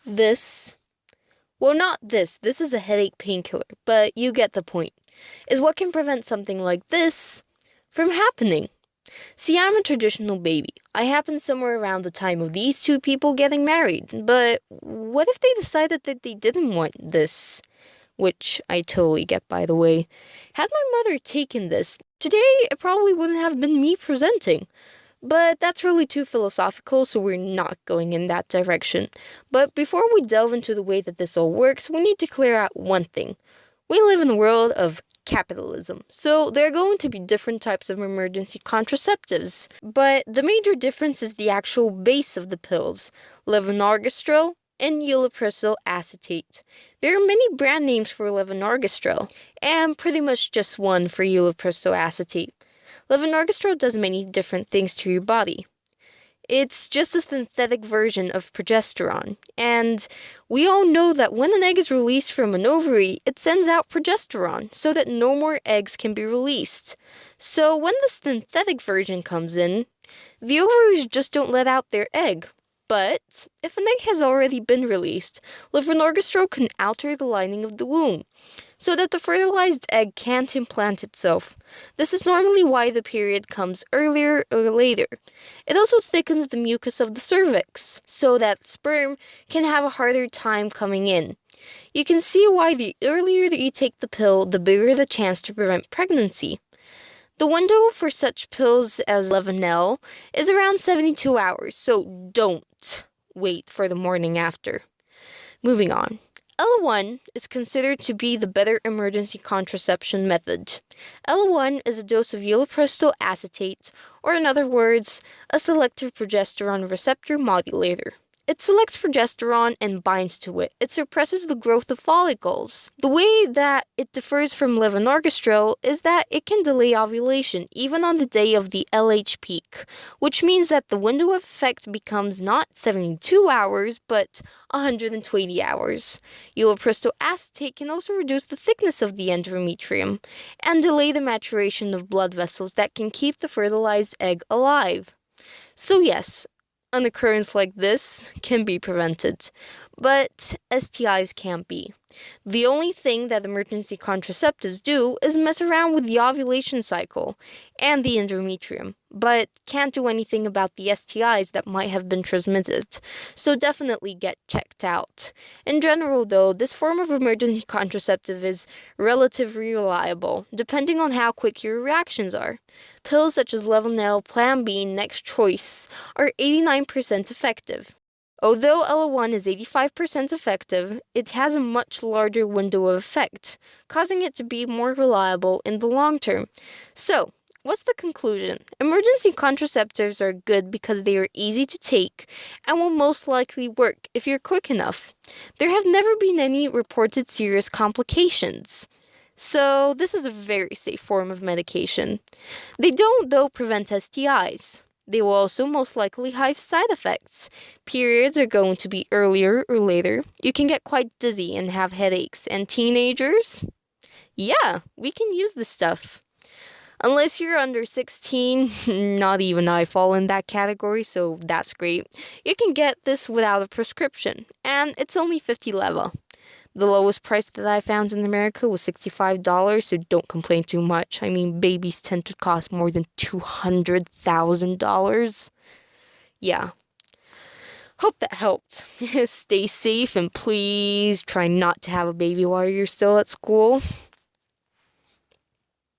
This, well, not this is a headache painkiller, but you get the point, is what can prevent something like this from happening. See, I'm a traditional baby. I happened somewhere around the time of these two people getting married, but what if they decided that they didn't want this? Which I totally get, by the way. Had my mother taken this, today it probably wouldn't have been me presenting. But that's really too philosophical, so we're not going in that direction. But before we delve into the way that this all works, we need to clear out one thing. We live in a world of capitalism, so there are going to be different types of emergency contraceptives. But the major difference is the actual base of the pills, levonorgestrel and ulipristal acetate. There are many brand names for levonorgestrel, and pretty much just one for ulipristal acetate. Levonorgestrel does many different things to your body. It's just a synthetic version of progesterone, and we all know that when an egg is released from an ovary, it sends out progesterone so that no more eggs can be released. So when the synthetic version comes in, the ovaries just don't let out their egg. But if an egg has already been released, levonorgestrel can alter the lining of the womb so that the fertilized egg can't implant itself. This is normally why the period comes earlier or later. It also thickens the mucus of the cervix so that sperm can have a harder time coming in. You can see why the earlier that you take the pill, the bigger the chance to prevent pregnancy. The window for such pills as Levonelle is around 72 hours, so don't wait for the morning after. Moving on. Ella-1 is considered to be the better emergency contraception method. Ella-1 is a dose of ulipristal acetate, or in other words, a selective progesterone receptor modulator. It selects progesterone and binds to it. It suppresses the growth of follicles. The way that it differs from levonorgestrel is that it can delay ovulation even on the day of the LH peak, which means that the window of effect becomes not 72 hours, but 120 hours. Ulipristal acetate can also reduce the thickness of the endometrium and delay the maturation of blood vessels that can keep the fertilized egg alive. So yes, an occurrence like this can be prevented, but STIs can't be. The only thing that emergency contraceptives do is mess around with the ovulation cycle and the endometrium, but can't do anything about the STIs that might have been transmitted, so definitely get checked out. In general, though, this form of emergency contraceptive is relatively reliable, depending on how quick your reactions are. Pills such as Levonelle, Plan B, Next Choice are 89% effective. Although Ella-1 is 85% effective, it has a much larger window of effect, causing it to be more reliable in the long term. So, what's the conclusion? Emergency contraceptives are good because they are easy to take and will most likely work if you're quick enough. There have never been any reported serious complications. So, this is a very safe form of medication. They don't, though, prevent STIs. They will also most likely have side effects. Periods are going to be earlier or later. You can get quite dizzy and have headaches. And teenagers? Yeah, we can use this stuff. Unless you're under 16, not even I fall in that category, so that's great. You can get this without a prescription, and it's only 50 leva. The lowest price that I found in America was $65, so don't complain too much. I mean, babies tend to cost more than $200,000. Yeah. Hope that helped. Stay safe and please try not to have a baby while you're still at school.